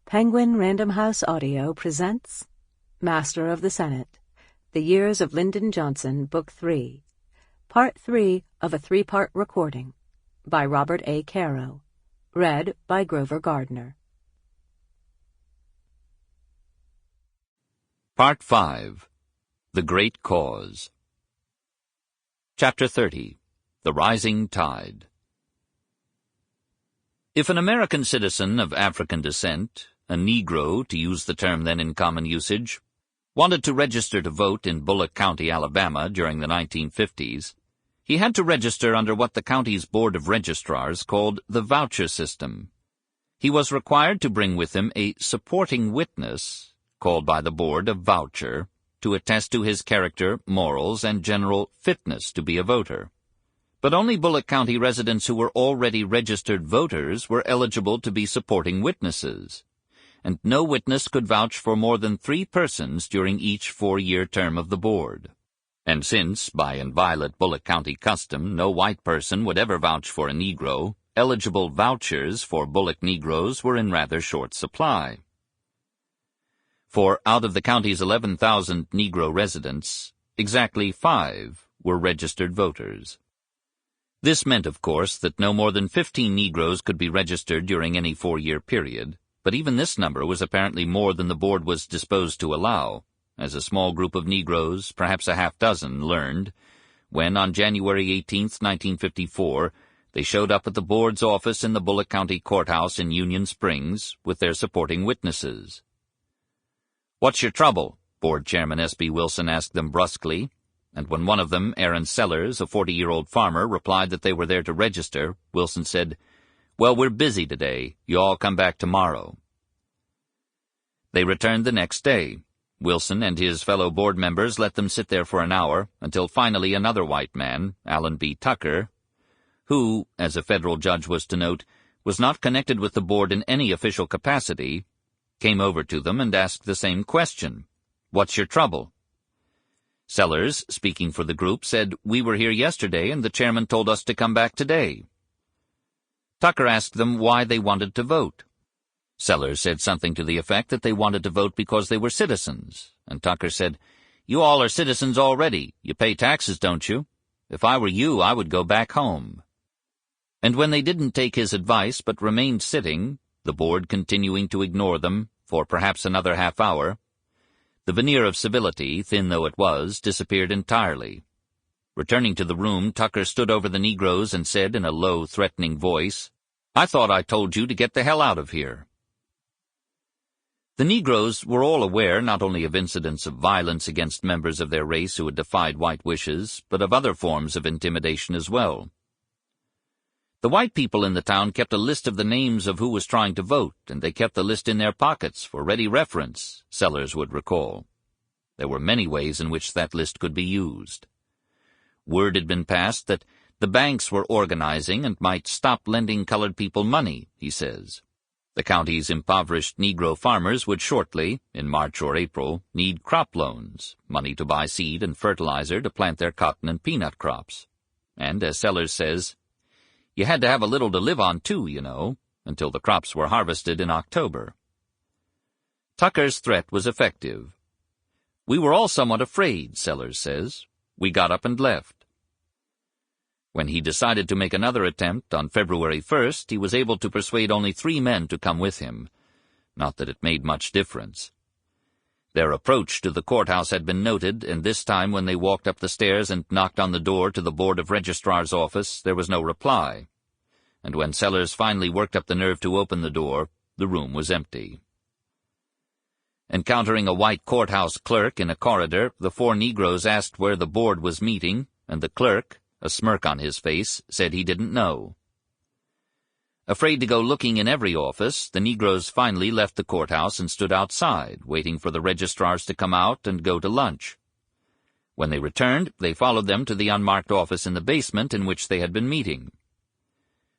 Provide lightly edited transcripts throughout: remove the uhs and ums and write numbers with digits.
Penguin Random House Audio presents Master of the Senate, The Years of Lyndon Johnson, Book 3, Part 3 of a 3-part recording, by Robert A. Caro, read by Grover Gardner. Part 5, The Great Cause. Chapter 30, The Rising Tide. If an American citizen of African descent, a Negro, to use the term then in common usage, wanted to register to vote in Bullock County, Alabama during the 1950s, he had to register under what the county's Board of Registrars called the voucher system. He was required to bring with him a supporting witness, called by the board a voucher, to attest to his character, morals, and general fitness to be a voter. But only Bullock County residents who were already registered voters were eligible to be supporting witnesses, and no witness could vouch for more than 3 persons during each 4-year term of the board. And since, by inviolate Bullock County custom, no white person would ever vouch for a Negro, eligible vouchers for Bullock Negroes were in rather short supply. For out of the county's 11,000 Negro residents, exactly 5 were registered voters. This meant, of course, that no more than 15 Negroes could be registered during any 4-year period, but even this number was apparently more than the board was disposed to allow, as a small group of Negroes, perhaps a half-dozen, learned, when on January 18, 1954, they showed up at the board's office in the Bullock County Courthouse in Union Springs with their supporting witnesses. "What's your trouble?" Board Chairman S.B. Wilson asked them brusquely, and when one of them, Aaron Sellers, a 40-year-old farmer, replied that they were there to register, Wilson said, "Well, we're busy today. You all come back tomorrow." They returned the next day. Wilson and his fellow board members let them sit there for an hour, until finally another white man, Allen B. Tucker, who, as a federal judge was to note, was not connected with the board in any official capacity, came over to them and asked the same question, "What's your trouble?" Sellers, speaking for the group, said, "We were here yesterday and the chairman told us to come back today." Tucker asked them why they wanted to vote. Sellers said something to the effect that they wanted to vote because they were citizens, and Tucker said, "You all are citizens already. You pay taxes, don't you? If I were you, I would go back home." And when they didn't take his advice but remained sitting, the board continuing to ignore them for perhaps another half-hour, the veneer of civility, thin though it was, disappeared entirely. Returning to the room, Tucker stood over the Negroes and said in a low, threatening voice, "I thought I told you to get the hell out of here." The Negroes were all aware not only of incidents of violence against members of their race who had defied white wishes, but of other forms of intimidation as well. The white people in the town kept a list of the names of who was trying to vote, and they kept the list in their pockets for ready reference, Sellers would recall. There were many ways in which that list could be used. Word had been passed that the banks were organizing and might stop lending colored people money, he says. The county's impoverished Negro farmers would shortly, in March or April, need crop loans, money to buy seed and fertilizer to plant their cotton and peanut crops. And, as Sellers says, you had to have a little to live on too, you know, until the crops were harvested in October. Tucker's threat was effective. "We were all somewhat afraid," Sellers says. "We got up and left." When he decided to make another attempt on February 1st, he was able to persuade only 3 men to come with him. Not that it made much difference. Their approach to the courthouse had been noted, and this time when they walked up the stairs and knocked on the door to the Board of Registrar's office, there was no reply. And when Sellers finally worked up the nerve to open the door, the room was empty. Encountering a white courthouse clerk in a corridor, the 4 Negroes asked where the board was meeting, and the clerk, a smirk on his face, said he didn't know. Afraid to go looking in every office, the Negroes finally left the courthouse and stood outside, waiting for the registrars to come out and go to lunch. When they returned, they followed them to the unmarked office in the basement in which they had been meeting.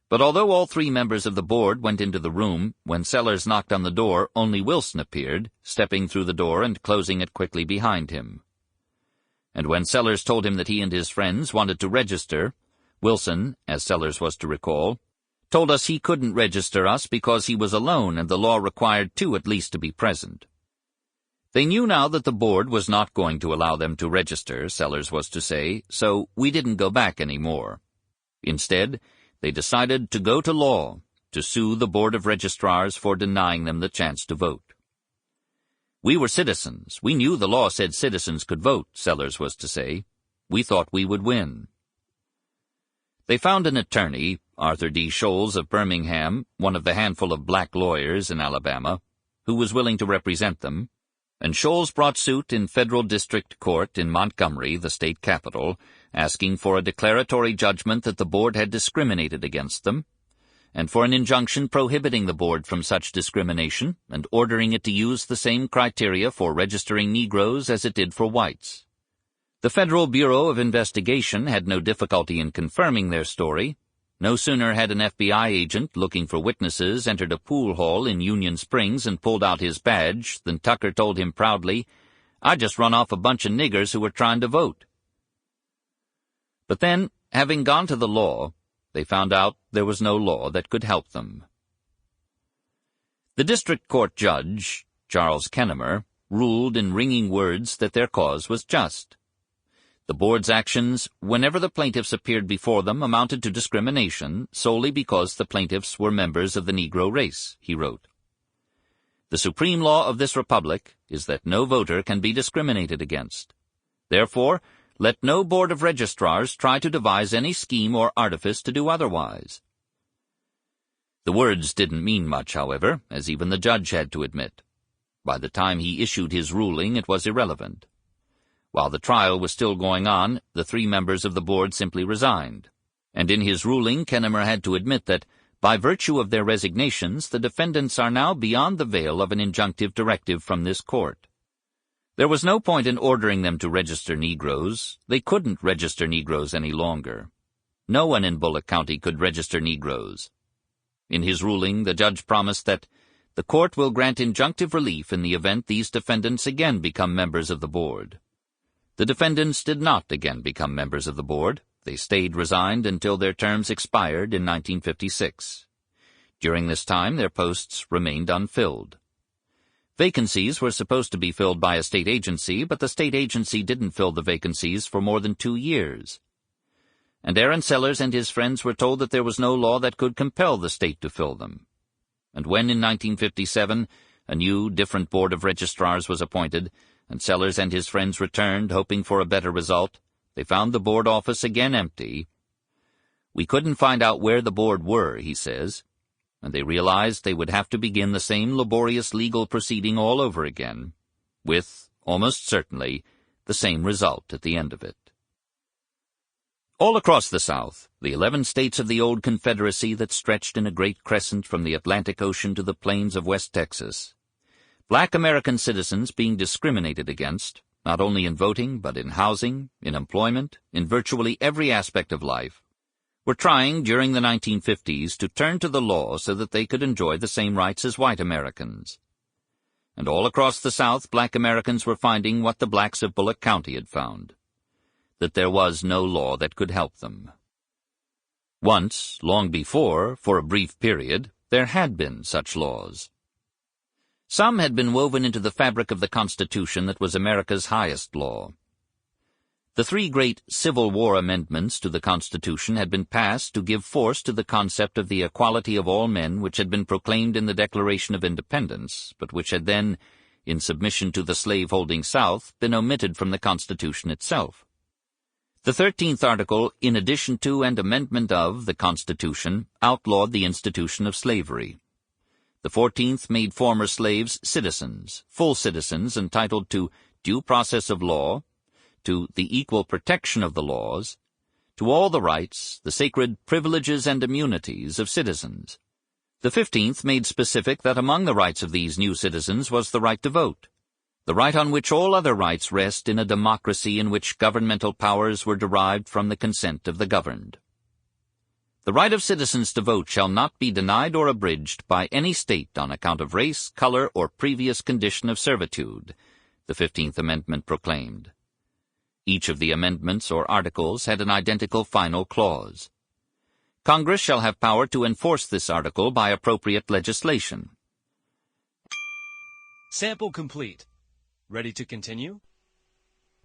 But although all 3 members of the board went into the room, when Sellers knocked on the door, only Wilson appeared, stepping through the door and closing it quickly behind him. And when Sellers told him that he and his friends wanted to register, Wilson, as Sellers was to recall, told us he couldn't register us because he was alone and the law required two at least to be present. They knew now that the board was not going to allow them to register, Sellers was to say, so we didn't go back any more. Instead, they decided to go to law, to sue the Board of Registrars for denying them the chance to vote. We were citizens. We knew the law said citizens could vote, Sellers was to say. We thought we would win. They found an attorney, Arthur D. Scholes of Birmingham, one of the handful of black lawyers in Alabama, who was willing to represent them, and Scholes brought suit in Federal District Court in Montgomery, the state capital, asking for a declaratory judgment that the board had discriminated against them, and for an injunction prohibiting the board from such discrimination and ordering it to use the same criteria for registering Negroes as it did for whites. The Federal Bureau of Investigation had no difficulty in confirming their story. No sooner had an FBI agent looking for witnesses entered a pool hall in Union Springs and pulled out his badge than Tucker told him proudly, "I just run off a bunch of niggers who were trying to vote." But then, having gone to the law, they found out there was no law that could help them. The district court judge, Charles Kennemer, ruled in ringing words that their cause was just. The board's actions, whenever the plaintiffs appeared before them, amounted to discrimination solely because the plaintiffs were members of the Negro race, he wrote. The supreme law of this republic is that no voter can be discriminated against. Therefore, let no board of registrars try to devise any scheme or artifice to do otherwise. The words didn't mean much, however, as even the judge had to admit. By the time he issued his ruling, it was irrelevant. While the trial was still going on, the three members of the board simply resigned, and in his ruling Kennemer had to admit that, by virtue of their resignations, the defendants are now beyond the veil of an injunctive directive from this court. There was no point in ordering them to register Negroes. They couldn't register Negroes any longer. No one in Bullock County could register Negroes. In his ruling, the judge promised that the court will grant injunctive relief in the event these defendants again become members of the board. The defendants did not again become members of the board. They stayed resigned until their terms expired in 1956. During this time, their posts remained unfilled. Vacancies were supposed to be filled by a state agency, but the state agency didn't fill the vacancies for more than 2 years. And Aaron Sellers and his friends were told that there was no law that could compel the state to fill them. And when in 1957 a new, different board of registrars was appointed, and Sellers and his friends returned, hoping for a better result, they found the board office again empty. We couldn't find out where the board were, he says, and they realized they would have to begin the same laborious legal proceeding all over again, with, almost certainly, the same result at the end of it. All across the South, the 11 states of the old Confederacy that stretched in a great crescent from the Atlantic Ocean to the plains of West Texas, black American citizens being discriminated against, not only in voting, but in housing, in employment, in virtually every aspect of life, were trying during the 1950s to turn to the law so that they could enjoy the same rights as white Americans. And all across the South, black Americans were finding what the blacks of Bullock County had found, that there was no law that could help them. Once, long before, for a brief period, there had been such laws. Some had been woven into the fabric of the Constitution that was America's highest law. The 3 great Civil War amendments to the Constitution had been passed to give force to the concept of the equality of all men which had been proclaimed in the Declaration of Independence, but which had then, in submission to the slave-holding South, been omitted from the Constitution itself. The 13th article, in addition to and amendment of the Constitution, outlawed the institution of slavery. The 14th made former slaves citizens, full citizens entitled to due process of law, to the equal protection of the laws, to all the rights, the sacred privileges and immunities of citizens. The 15th made specific that among the rights of these new citizens was the right to vote, the right on which all other rights rest in a democracy in which governmental powers were derived from the consent of the governed. The right of citizens to vote shall not be denied or abridged by any state on account of race, color, or previous condition of servitude, the 15th Amendment proclaimed. Each of the amendments or articles had an identical final clause. Congress shall have power to enforce this article by appropriate legislation. Sample complete. Ready to continue?